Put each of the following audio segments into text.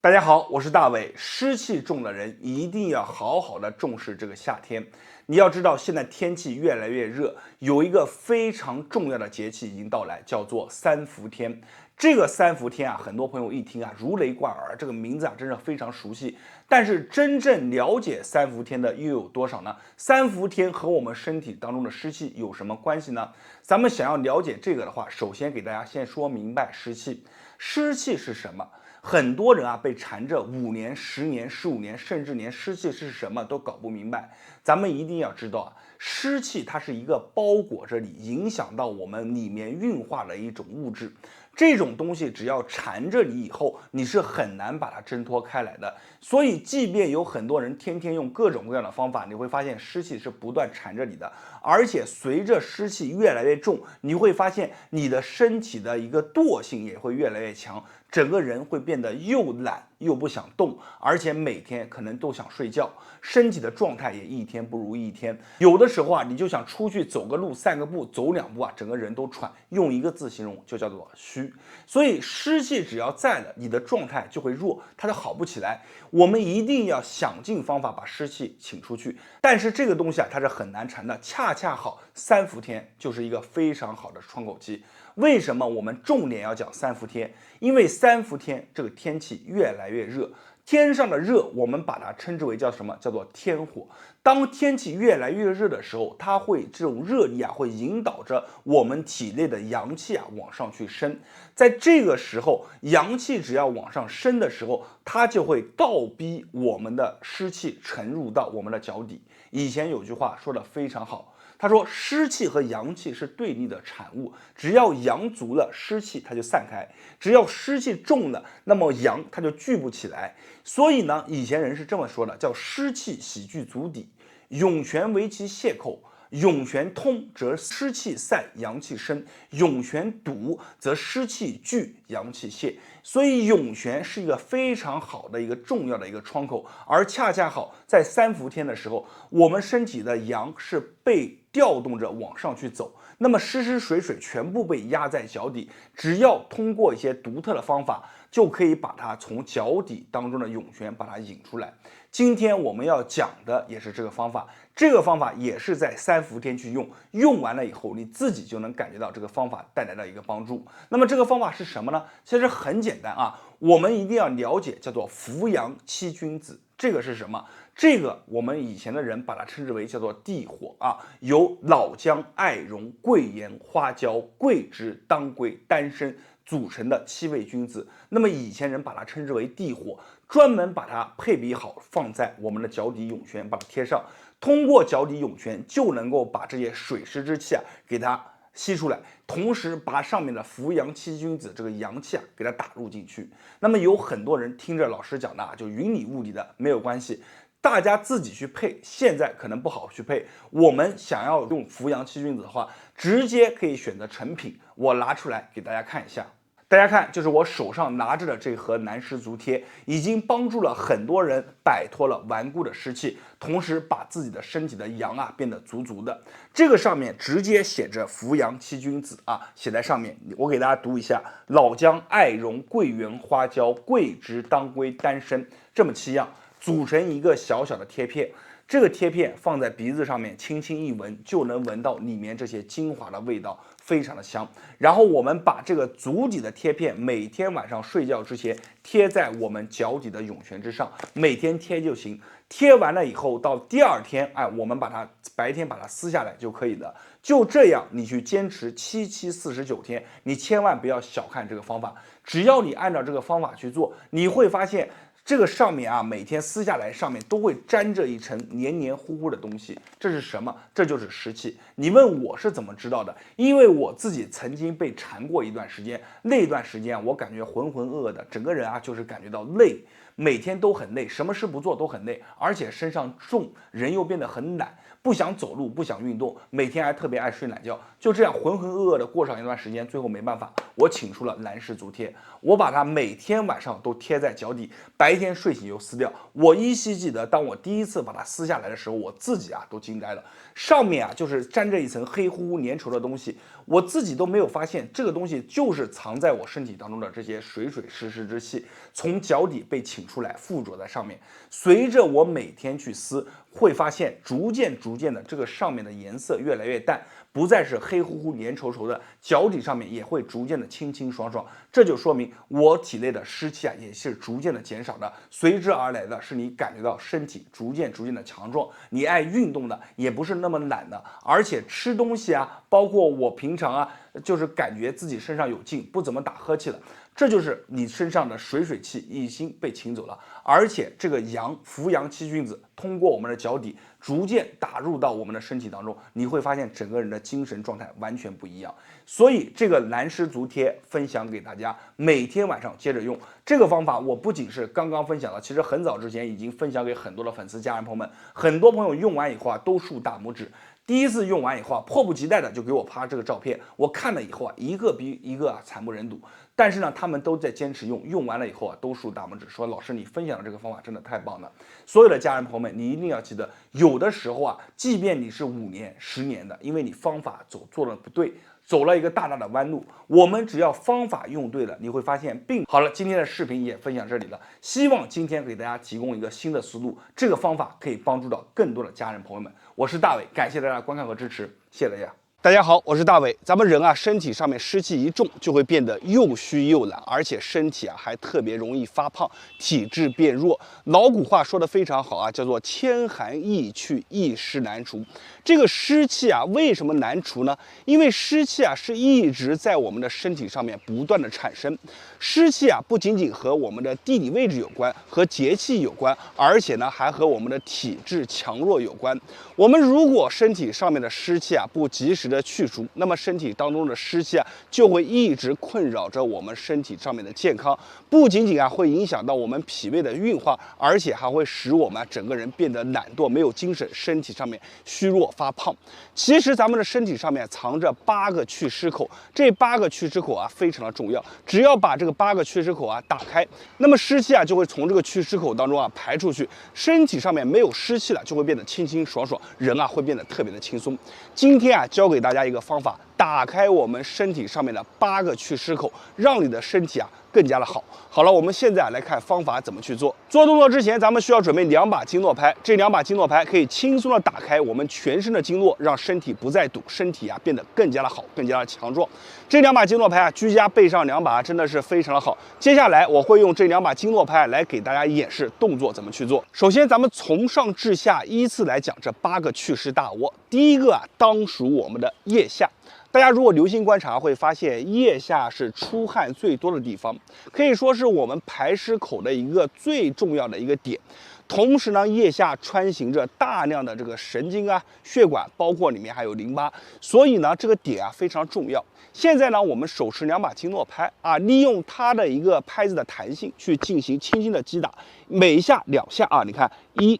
大家好，我是大伟。湿气重的人一定要好好的重视这个夏天。你要知道，现在天气越来越热，有一个非常重要的节气已经到来，叫做三伏天。这个三伏天啊，很多朋友一听啊，如雷贯耳，这个名字啊，真是非常熟悉。但是真正了解三伏天的又有多少呢？三伏天和我们身体当中的湿气有什么关系呢？咱们想要了解这个的话，首先给大家先说明白湿气。湿气是什么？很多人啊被缠着5年、10年、15年，甚至连湿气是什么都搞不明白。咱们一定要知道啊，湿气它是一个包裹着你，影响到我们里面运化的一种物质。这种东西只要缠着你以后，你是很难把它挣脱开来的。所以，即便有很多人天天用各种各样的方法，你会发现湿气是不断缠着你的。而且随着湿气越来越重，你会发现你的身体的一个惰性也会越来越强，整个人会变得又懒又不想动，而且每天可能都想睡觉，身体的状态也一天不如一天。有的时候啊，你就想出去走个路、散个步、走2步啊，整个人都喘，用一个字形容就叫做虚。所以湿气只要在了，你的状态就会弱，它就好不起来。我们一定要想尽方法把湿气请出去，但是这个东西啊，它是很难缠的。恰恰好，三伏天就是一个非常好的窗口期。为什么我们重点要讲三伏天？因为三伏天这个天气越来越热，天上的热我们把它称之为叫什么？叫做天火。当天气越来越热的时候，它会这种热力啊，会引导着我们体内的阳气啊往上去升。在这个时候，阳气只要往上升的时候，它就会倒逼我们的湿气沉入到我们的脚底。以前有句话说的非常好。他说，湿气和阳气是对立的产物，只要阳足了，湿气它就散开；只要湿气重了，那么阳它就聚不起来。所以呢，以前人是这么说的，叫湿气喜聚足底，涌泉为其泄口。涌泉通则湿气散，阳气生；涌泉堵则湿气聚，阳气泄。所以涌泉是一个非常好的一个重要的一个窗口，而恰恰好在三伏天的时候，我们身体的阳是被调动着往上去走，那么湿湿水水全部被压在脚底，只要通过一些独特的方法，就可以把它从脚底当中的涌泉把它引出来。今天我们要讲的也是这个方法，这个方法也是在三伏天去用，用完了以后你自己就能感觉到这个方法带来的一个帮助。那么这个方法是什么呢？其实很简单啊，我们一定要了解叫做扶阳七君子。这个是什么？这个我们以前的人把它称之为叫做地火啊，由老姜、艾绒、桂圆、花椒、桂枝、当归、丹参组成的7位君子。那么以前人把它称之为地火，专门把它配比好，放在我们的脚底涌泉，把它贴上，通过脚底涌泉就能够把这些水湿之气啊给它吸出来，同时把上面的扶阳七君子这个阳气啊给它打入进去。那么有很多人听着老师讲的啊，就云里雾里的，没有关系。大家自己去配，现在可能不好去配。我们想要用扶阳七君子的话，直接可以选择成品，我拿出来给大家看一下。大家看，就是我手上拿着的这盒南湿足贴，已经帮助了很多人摆脱了顽固的湿气，同时把自己的身体的阳啊变得足足的。这个上面直接写着扶阳七君子啊，写在上面，我给大家读一下：老姜、艾绒、桂圆、花椒、桂枝、当归、丹参，这么7样组成一个小小的贴片。这个贴片放在鼻子上面，轻轻一闻，就能闻到里面这些精华的味道，非常的香。然后我们把这个足底的贴片，每天晚上睡觉之前贴在我们脚底的涌泉之上，每天贴就行。贴完了以后，到第2天，我们把它白天把它撕下来就可以了。就这样，你去坚持749天，你千万不要小看这个方法。只要你按照这个方法去做，你会发现。这个上面啊，每天撕下来，上面都会沾着一层黏黏糊糊的东西，这是什么？这就是湿气。你问我是怎么知道的？因为我自己曾经被缠过一段时间，那段时间我感觉浑浑噩噩的，整个人啊就是感觉到累，每天都很累，什么事不做都很累，而且身上重，人又变得很懒，不想走路，不想运动，每天还特别爱睡懒觉，就这样浑浑噩噩的过上一段时间，最后没办法，我请出了南湿足贴，我把它每天晚上都贴在脚底，白天天睡醒又撕掉。我依稀记得，当我第一次把它撕下来的时候，我自己都惊呆了。上面就是沾着一层黑乎乎粘稠的东西，我自己都没有发现这个东西就是藏在我身体当中的这些水水湿湿之气，从脚底被请出来附着在上面。随着我每天去撕，会发现逐渐的这个上面的颜色越来越淡，不再是黑乎乎黏稠稠的，脚底上面也会逐渐的清清爽爽。这就说明我体内的湿气也是逐渐的减少的，随之而来的是你感觉到身体逐渐的强壮，你爱运动的也不是那么懒的，而且吃东西包括我平常就是感觉自己身上有劲，不怎么打呵欠了。这就是你身上的水气已经被请走了，而且这个扶阳七君子通过我们的脚底逐渐打入到我们的身体当中，你会发现整个人的精神状态完全不一样。所以这个蓝狮足贴分享给大家，每天晚上接着用。这个方法我不仅是刚刚分享了，其实很早之前已经分享给很多的粉丝家人朋友们，很多朋友用完以后都竖大拇指。第一次用完以后迫不及待的就给我发这个照片，我看了以后一个比一个惨不忍睹。但是呢，他们都在坚持用，用完了以后都竖大拇指，说老师你分享的这个方法真的太棒了。所有的家人朋友们，你一定要记得，有的时候即便你是5年、10年的，因为你方法做的不对，走了一个大的弯路，我们只要方法用对了，你会发现并好了。今天的视频也分享这里了，希望今天给大家提供一个新的思路，这个方法可以帮助到更多的家人朋友们。我是大伟，感谢大家观看和支持，谢谢大家。大家好，我是大伟。咱们人身体上面湿气一重，就会变得又虚又懒，而且身体还特别容易发胖，体质变弱。老古话说的非常好叫做千寒易去，一湿难除。这个湿气为什么难除呢？因为湿气是一直在我们的身体上面不断的产生。湿气不仅仅和我们的地理位置有关，和节气有关，而且呢还和我们的体质强弱有关。我们如果身体上面的湿气不及时的去除，那么身体当中的湿气就会一直困扰着我们身体上面的健康，不仅仅会影响到我们脾胃的运化，而且还会使我们整个人变得懒惰、没有精神，身体上面虚弱发胖。其实咱们的身体上面藏着8个祛湿口，这8个祛湿口非常的重要，只要把这个8个祛湿口打开，那么湿气就会从这个祛湿口当中排出去，身体上面没有湿气了，就会变得清清爽爽，人会变得特别的轻松。今天教给大家一个方法，打开我们身体上面的8个祛湿口，让你的身体更加的好。好了，我们现在来看方法怎么去做。做动作之前，咱们需要准备2把经络拍，这2把经络拍可以轻松的打开我们全身的经络，让身体不再堵，身体变得更加的好，更加的强壮。这2把经络拍居家备上2把，真的是非常的好。接下来我会用这2把经络拍来给大家演示动作怎么去做。首先，咱们从上至下依次来讲这8个祛湿大窝。第一个当属我们的腋下。大家如果留心观察，会发现腋下是出汗最多的地方，可以说是我们排湿口的一个最重要的一个点。同时呢，腋下穿行着大量的这个神经血管，包括里面还有淋巴，所以呢，这个点非常重要。现在呢，我们手持2把经络拍利用它的一个拍子的弹性去进行轻轻的击打，每一下2下你看1、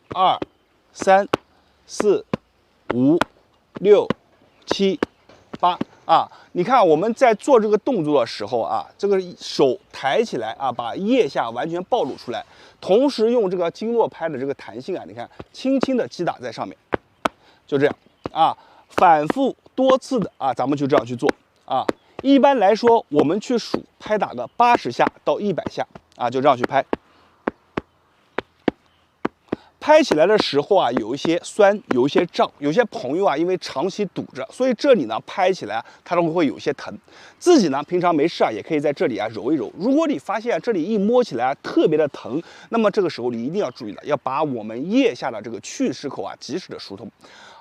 2、3、4、5、6、7、8你看我们在做这个动作的时候这个手抬起来把腋下完全暴露出来，同时用这个经络拍的这个弹性你看轻轻的击打在上面，就这样反复多次的咱们就这样去做一般来说，我们去数拍打个80下到100下就这样去拍。拍起来的时候有一些酸，有一些胀，有些朋友因为长期堵着，所以这里呢拍起来它都会有一些疼。自己呢平常没事也可以在这里揉一揉。如果你发现这里一摸起来特别的疼，那么这个时候你一定要注意了，要把我们腋下的这个祛湿口及时的疏通。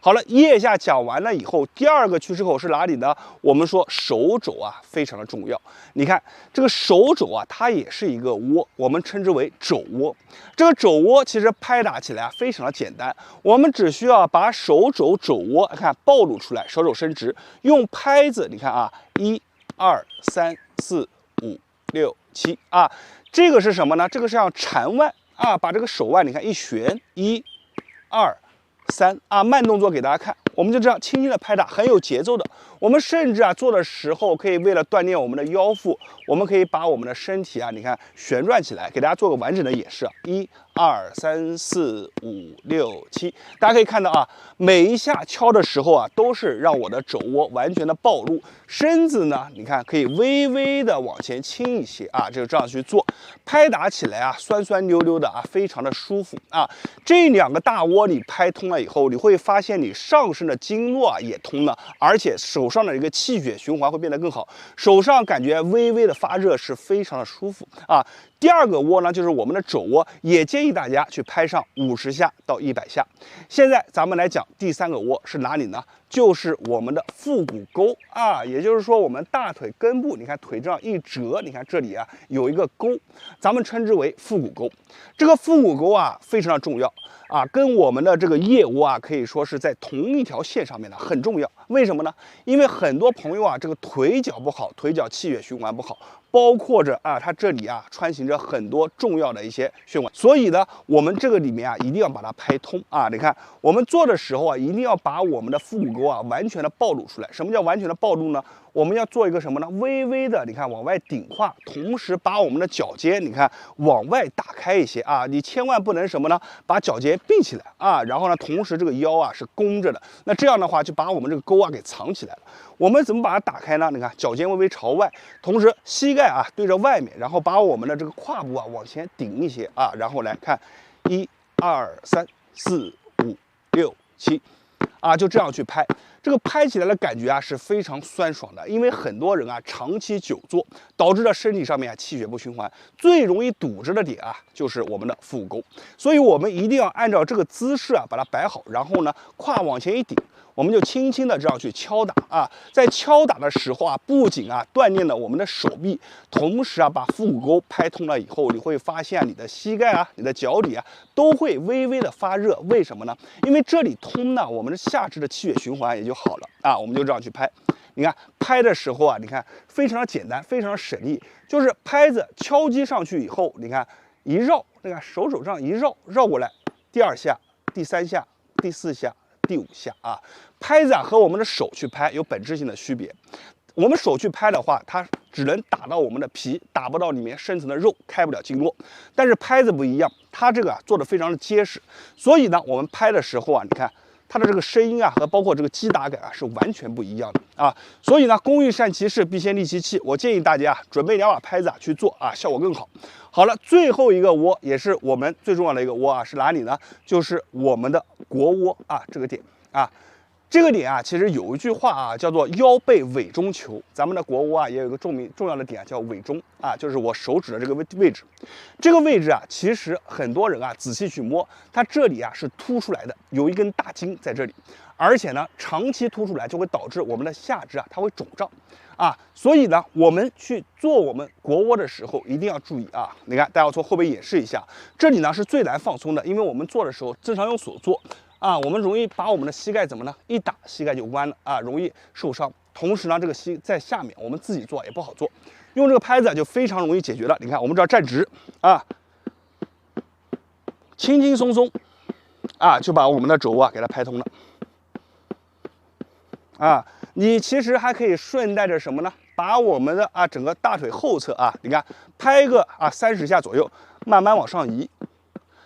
好了，腋下讲完了以后，第2个祛湿口是哪里呢？我们说手肘非常的重要。你看这个手肘它也是一个窝，我们称之为肘窝。这个肘窝其实拍打起来非常的简单，我们只需要把手肘肘窝看暴露出来，手肘伸直，用拍子你看1、2、3、4、5、6、7这个是什么呢？这个是像缠腕把这个手腕你看一旋，1、2、3慢动作给大家看，我们就这样轻轻的拍打，很有节奏的。我们甚至啊做的时候，可以为了锻炼我们的腰腹，我们可以把我们的身体啊，你看旋转起来，给大家做个完整的演示啊。1、2、3、4、5、6、7，大家可以看到啊，每一下敲的时候啊，都是让我的肘窝完全的暴露，身子呢，你看可以微微的往前倾一些啊，就这样去做，拍打起来啊，酸酸溜溜的啊，非常的舒服啊。这2个大窝你拍通了以后，你会发现你上身的经络啊也通了，而且手上的一个气血循环会变得更好，手上感觉微微的发热，是非常的舒服啊。第2个窝呢，就是我们的肘窝，也建议大家去拍上50下到100下。现在咱们来讲第3个窝是哪里呢？就是我们的腹股沟啊，也就是说我们大腿根部，你看腿这样一折，你看这里啊有一个沟，咱们称之为腹股沟。这个腹股沟啊非常的重要啊，跟我们的这个腋窝啊可以说是在同一条线上面的，很重要。为什么呢？因为很多朋友啊这个腿脚不好，腿脚气血循环不好，包括着啊它这里啊穿行着很多重要的一些血管，所以呢我们这个里面啊一定要把它拍通啊。你看我们做的时候啊，一定要把我们的腹股沟啊完全的暴露出来。什么叫完全的暴露呢？我们要做一个什么呢？微微的，你看往外顶胯，同时把我们的脚尖，你看往外打开一些啊。你千万不能什么呢？把脚尖并起来啊，然后呢，同时这个腰啊是弓着的。那这样的话，就把我们这个沟啊给藏起来了。我们怎么把它打开呢？你看脚尖微微朝外，同时膝盖啊对着外面，然后把我们的这个胯部啊往前顶一些啊，然后来看，1、2、3、4、5、6、7。啊，就这样去拍，这个拍起来的感觉啊是非常酸爽的，因为很多人啊长期久坐，导致了身体上面啊气血不循环，最容易堵着的点啊就是我们的腹股沟，所以我们一定要按照这个姿势啊把它摆好，然后呢胯往前一顶。我们就轻轻的这样去敲打啊，在敲打的时候啊，不仅啊锻炼了我们的手臂，同时啊把腹股沟拍通了以后，你会发现你的膝盖啊、你的脚底啊都会微微的发热。为什么呢？因为这里通呢，我们的下肢的气血循环也就好了啊。我们就这样去拍，你看拍的时候啊，你看非常的简单，非常的省力，就是拍子敲击上去以后，你看一绕，你看手这样一绕，绕过来，第2下、第3下、第4下。第5下啊，拍子啊和我们的手去拍有本质性的区别。我们手去拍的话，它只能打到我们的皮，打不到里面深层的肉，开不了经络。但是拍子不一样，它这个啊做的非常的结实，所以呢，我们拍的时候啊，你看它的这个声音啊和包括这个击打感啊是完全不一样的啊。所以呢，工欲善其事，必先利其器。我建议大家准备2把拍子啊去做啊，效果更好。好了，最后一个窝也是我们最重要的一个窝啊，是哪里呢？就是我们的国窝啊，这个点啊。这个点啊，其实有一句话啊，叫做腰背委中求。咱们的国窝啊，也有一个重要的点叫委中啊，就是我手指的这个位置。这个位置啊，其实很多人啊仔细去摸，它这里啊是凸出来的，有一根大筋在这里，而且呢，长期凸出来就会导致我们的下肢啊它会肿胀啊。所以呢，我们去做我们国窝的时候一定要注意啊。你看，大家从后背演示一下，这里呢是最难放松的，因为我们做的时候正常用手做。啊，我们容易把我们的膝盖怎么呢？一打膝盖就弯了啊，容易受伤。同时呢，这个膝在下面，我们自己做也不好做，用这个拍子就非常容易解决了。你看，我们这儿站直啊，轻轻松松啊，就把我们的肘啊给它拍通了。啊，你其实还可以顺带着什么呢？把我们的整个大腿后侧啊，你看拍个30下左右，慢慢往上移。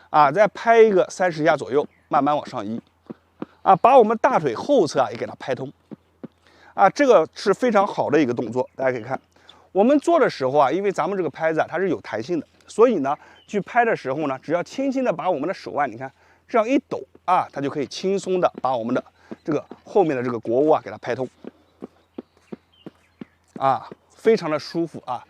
啊，再拍一个30下左右，慢慢往上移，啊，把我们大腿后侧啊也给它拍通，啊，这个是非常好的一个动作。大家可以看，我们做的时候啊，因为咱们这个拍子啊它是有弹性的，所以呢，去拍的时候呢，只要轻轻的把我们的手腕，你看这样一抖啊，它就可以轻松的把我们的这个后面的这个国窝啊给它拍通，啊，非常的舒服啊。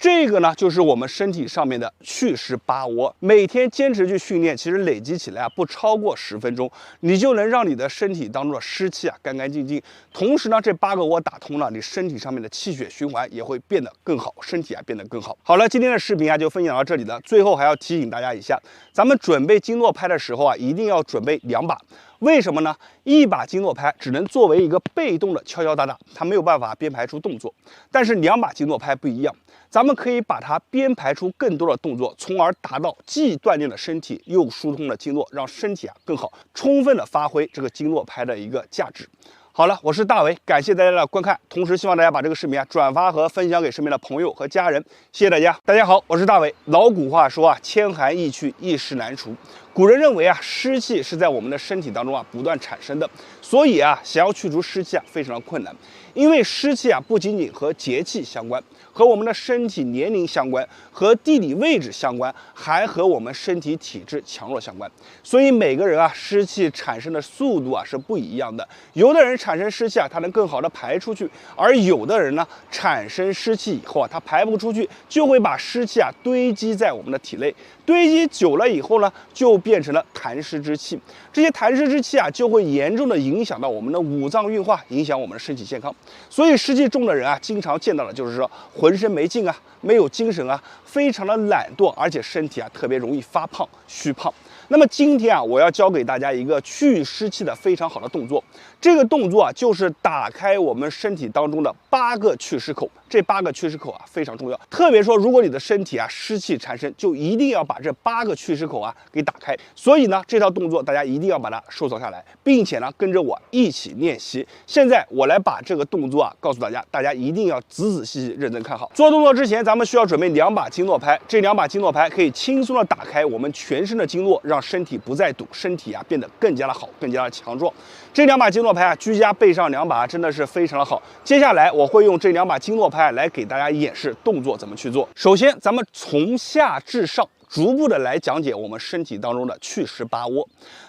这个呢，就是我们身体上面的祛湿8窝，每天坚持去训练，其实累积起来啊，不超过10分钟，你就能让你的身体当中的湿气啊干干净净。同时呢，这8个窝打通了，你身体上面的气血循环也会变得更好，身体啊变得更好。好了，今天的视频啊就分享到这里了。最后还要提醒大家一下，咱们准备经络拍的时候啊，一定要准备2把。为什么呢？一把经络拍只能作为一个被动的敲敲打打，它没有办法编排出动作。但是2把经络拍不一样，咱们可以把它编排出更多的动作，从而达到既锻炼了身体，又疏通了经络，让身体啊更好，充分的发挥这个经络拍的一个价值。好。好了，我是大为，感谢大家的观看，同时希望大家把这个视频转发和分享给身边的朋友和家人，谢谢大家。大家好，我是大为。老古话说千寒易去，一时难除。古人认为湿气是在我们的身体当中不断产生的，所以想要去除湿气非常的困难。因为湿气不仅仅和节气相关，和我们的身体年龄相关，和地理位置相关，还和我们身体体质强弱相关。所以每个人湿气产生的速度是不一样的。有的人产生湿气他能更好的排出去，而有的人呢，产生湿气以后他排不出去，就会把湿气堆积在我们的体内。堆积久了以后呢，就变成了痰湿之气。这些痰湿之气就会严重的影响到我们的五脏运化，影响我们的身体健康。所以湿气重的人经常见到的就是说浑身没劲没有精神非常的懒惰，而且身体特别容易发胖、虚胖。那么今天我要教给大家一个去湿气的非常好的动作。这个动作就是打开我们身体当中的8个祛湿口。这8个祛湿口非常重要，特别说如果你的身体湿气缠身，就一定要把这8个祛湿口给打开。所以呢，这套动作大家一定要把它收藏下来，并且呢跟着我一起练习。现在我来把这个动作告诉大家，大家一定要仔仔细细认真看好。做动作之前，咱们需要准备2把经络拍，这2把经络拍可以轻松的打开我们全身的经络，让身体不再堵，身体变得更加的好，更加的强壮。这2把经络拍居家备上2把，真的是非常的好。接下来我会用这2把经络拍来给大家演示动作怎么去做。首先，咱们从下至上逐步的来讲解我们身体当中的祛湿8窝。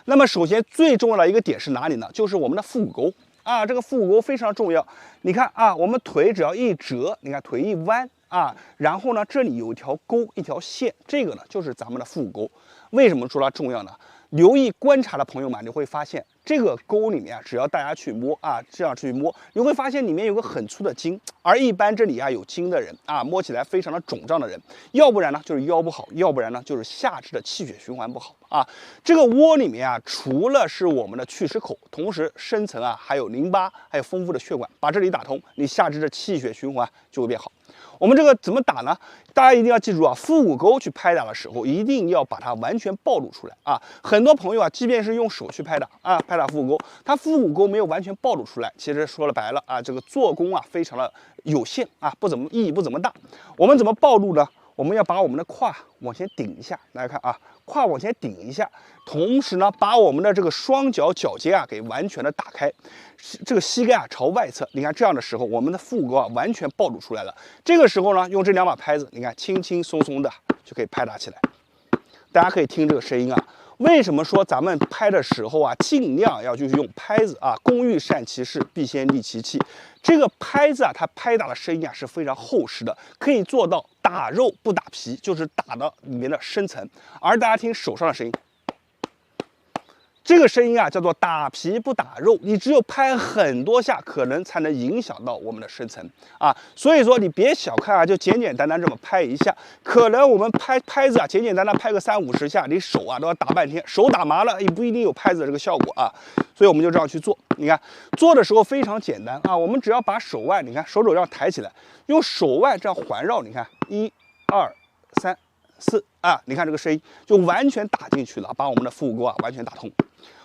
那么首先最重要的一个点是哪里呢？就是我们的腹股沟这个腹股沟非常重要。你看我们腿只要一折，你看腿一弯然后呢这里有一条沟，一条线，这个呢就是咱们的腹股沟。为什么说它重要呢？留意观察的朋友们，你会发现这个沟里面只要大家去摸这样去摸，你会发现里面有个很粗的筋。而一般这里有筋的人摸起来非常的肿胀的人，要不然呢就是腰不好，要不然呢就是下肢的气血循环不好这个窝里面除了是我们的祛湿口，同时深层还有淋巴，还有丰富的血管，把这里打通，你下肢的气血循环就会变好。我们这个怎么打呢？大家一定要记住腹股沟去拍打的时候，一定要把它完全暴露出来很多朋友即便是用手去拍打拍打腹股沟，它腹股沟没有完全暴露出来，其实说了白了这个做工非常的有限意义不怎么大。我们怎么暴露呢？我们要把我们的胯往前顶一下，大家看胯往前顶一下，同时呢，把我们的这个双脚脚尖给完全的打开，这个膝盖朝外侧。你看这样的时候，我们的腹股沟完全暴露出来了。这个时候呢，用这2把拍子，你看轻轻松松的就可以拍打起来。大家可以听这个声音为什么说咱们拍的时候尽量要就是用拍子工欲善其事，必先利其器。这个拍子它拍打的声音是非常厚实的，可以做到打肉不打皮，就是打到里面的深层。而大家听手上的声音，这个声音叫做打皮不打肉，你只有拍很多下，可能才能影响到我们的深层所以说你别小看就简简单单这么拍一下，可能我们拍子简简单单拍个30-50下，你手都要打半天，手打麻了也不一定有拍子的这个效果所以我们就这样去做。你看做的时候非常简单我们只要把手腕，你看手肘这样抬起来，用手腕这样环绕，你看1、2、3、4你看这个声音就完全打进去了，把我们的腹股沟完全打通。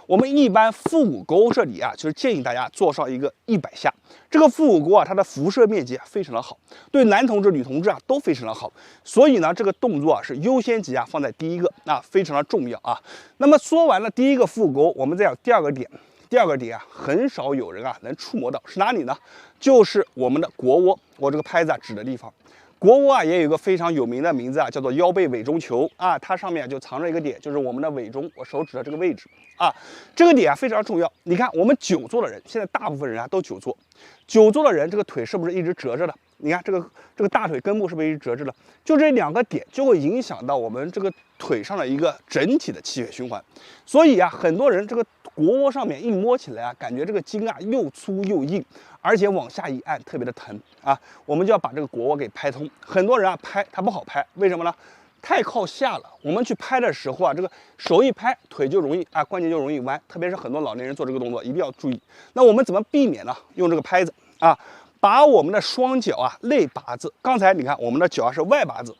我们一般腹股沟这里就是建议大家做上一个100下。这个腹股沟它的辐射面积非常的好，对男同志、女同志都非常的好。所以呢，这个动作是优先级放在第一个非常的重要那么说完了第一个腹股沟，我们再讲第2个点。第2个点很少有人能触摸到，是哪里呢？就是我们的腘窝，我这个拍子指的地方。腘窝也有一个非常有名的名字叫做腰背委中求它上面就藏着一个点，就是我们的委中，我手指的这个位置这个点非常重要。你看我们久坐的人，现在大部分人都久坐，久坐的人这个腿是不是一直折着的？你看这个大腿根部是不是一直折着的？就这2个点就会影响到我们这个腿上的一个整体的气血循环。所以很多人这个腘窝上面一摸起来感觉这个筋又粗又硬，而且往下一按特别的疼我们就要把这个腘窝给拍通。很多人拍它不好拍，为什么呢？太靠下了。我们去拍的时候这个手一拍，腿就容易关节就容易弯，特别是很多老年人做这个动作一定要注意。那我们怎么避免呢？用这个拍子把我们的双脚内八字，刚才你看我们的脚是外八字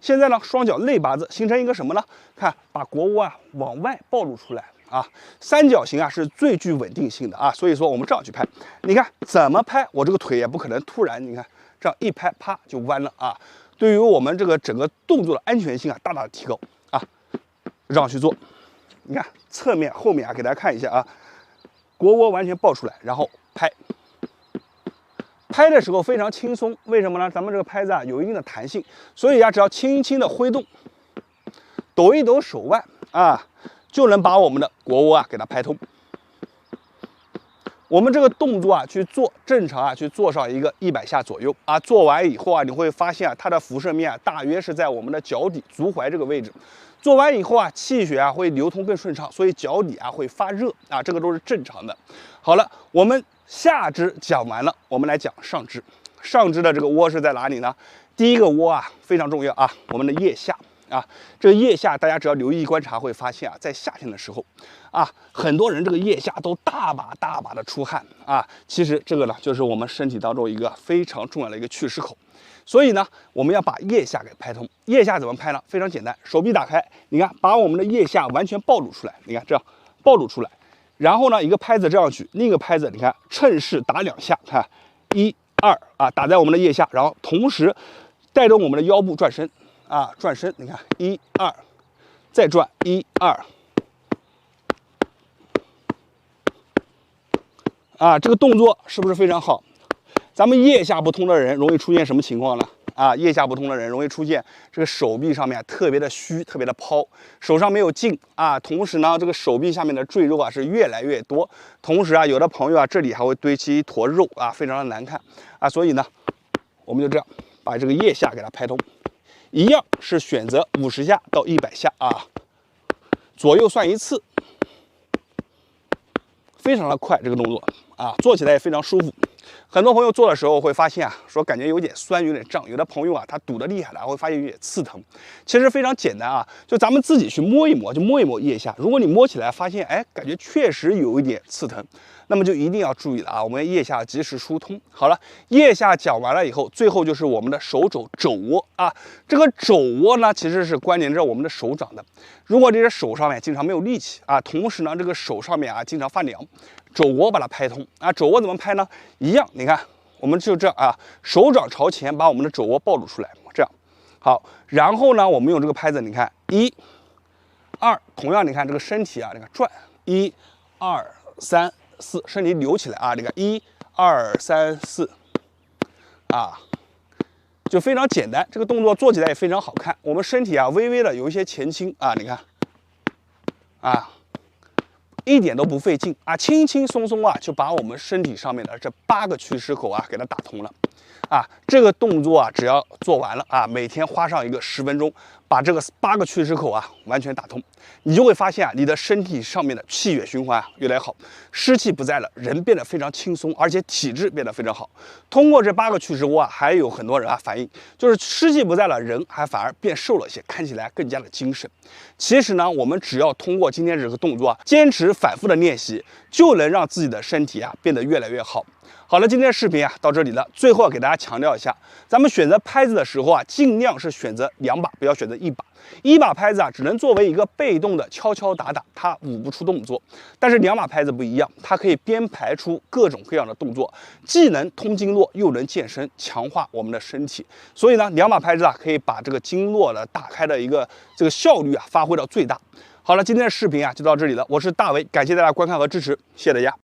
现在呢双脚内八字形成一个什么呢？看把腘窝往外暴露出来啊，三角形啊是最具稳定性的啊，所以说我们这样去拍，你看怎么拍，我这个腿也不可能突然，你看这样一拍，啪就弯了啊。对于我们这个整个动作的安全性啊，大大的提高啊。这样去做，你看侧面、后面啊，给大家看一下啊，国窝完全抱出来，然后拍。拍的时候非常轻松，为什么呢？咱们这个拍子啊有一定的弹性，所以啊，只要轻轻的挥动，抖一抖手腕啊，就能把我们的国窝啊给它拍通。我们这个动作啊去做，正常啊去做上一个100下左右啊。做完以后啊，你会发现啊，它的辐射面啊大约是在我们的脚底、足踝这个位置。做完以后啊，气血啊会流通更顺畅，所以脚底啊会发热啊，这个都是正常的。好了，我们下肢讲完了，我们来讲上肢。上肢的这个窝是在哪里呢？第一个窝啊非常重要啊，我们的腋下。啊，这个腋下大家只要留意观察，会发现啊，在夏天的时候，啊，很多人这个腋下都大把大把的出汗啊。其实这个呢，就是我们身体当中一个非常重要的一个祛湿口。所以呢，我们要把腋下给拍通。腋下怎么拍呢？非常简单，手臂打开，你看，把我们的腋下完全暴露出来，你看这样暴露出来。然后呢，一个拍子这样举，另一个拍子你看趁势打2下，看1、2啊，打在我们的腋下，然后同时带动我们的腰部转身。啊，转身，你看1、2，再转1、2，啊，这个动作是不是非常好？咱们腋下不通的人容易出现什么情况呢？啊，腋下不通的人容易出现这个手臂上面特别的虚，特别的抛，手上没有劲啊。同时呢，这个手臂下面的赘肉啊是越来越多。同时啊，有的朋友啊这里还会堆起一坨肉啊，非常的难看啊。所以呢，我们就这样把这个腋下给它拍通。一样是选择50下到100下啊，左右算一次，非常的快这个动作啊，做起来也非常舒服。很多朋友做的时候会发现啊，说感觉有点酸，有点胀。有的朋友啊，他堵得厉害了，会发现有点刺疼。其实非常简单啊，就咱们自己去摸一摸，就摸一摸腋下。如果你摸起来发现，哎，感觉确实有一点刺疼，那么就一定要注意了啊，我们腋下及时疏通。好了，腋下讲完了以后，最后就是我们的手肘肘窝啊。这个肘窝呢，其实是关联着我们的手掌的。如果这些手上面经常没有力气啊，同时呢，这个手上面啊经常发凉。肘窝把它拍通啊，肘窝怎么拍呢？一样，你看，我们就这样啊，手掌朝前，把我们的肘窝暴露出来，这样，好。然后呢，我们用这个拍子，你看1、2，同样你看这个身体啊，你看转1、2、3、4，身体扭起来啊，你看1、2、3、4，啊，就非常简单，这个动作做起来也非常好看。我们身体啊，微微的有一些前倾啊，你看，啊。一点都不费劲啊，轻轻松松啊，就把我们身体上面的这8个祛湿口啊给它打通了，啊，这个动作啊，只要做完了啊，每天花上一个10分钟，把这个8个祛湿口啊完全打通，你就会发现啊，你的身体上面的气血循环越来越好，湿气不在了，人变得非常轻松，而且体质变得非常好。通过这8个祛湿窝啊，还有很多人啊反映，就是湿气不在了，人还反而变瘦了些，看起来更加的精神。其实呢，我们只要通过今天这个动作啊，坚持反复的练习，就能让自己的身体啊变得越来越好。好了，今天的视频啊到这里了。最后给大家强调一下，咱们选择拍子的时候啊，尽量是选择2把，不要选择1把。1把拍子啊，只能作为一个被动的敲敲打打，它舞不出动作。但是2把拍子不一样，它可以编排出各种各样的动作，既能通经络，又能健身，强化我们的身体。所以呢，2把拍子啊，可以把这个经络的打开的一个这个效率啊，发挥到最大。好了，今天的视频啊就到这里了，我是大为，感谢大家观看和支持，谢谢大家。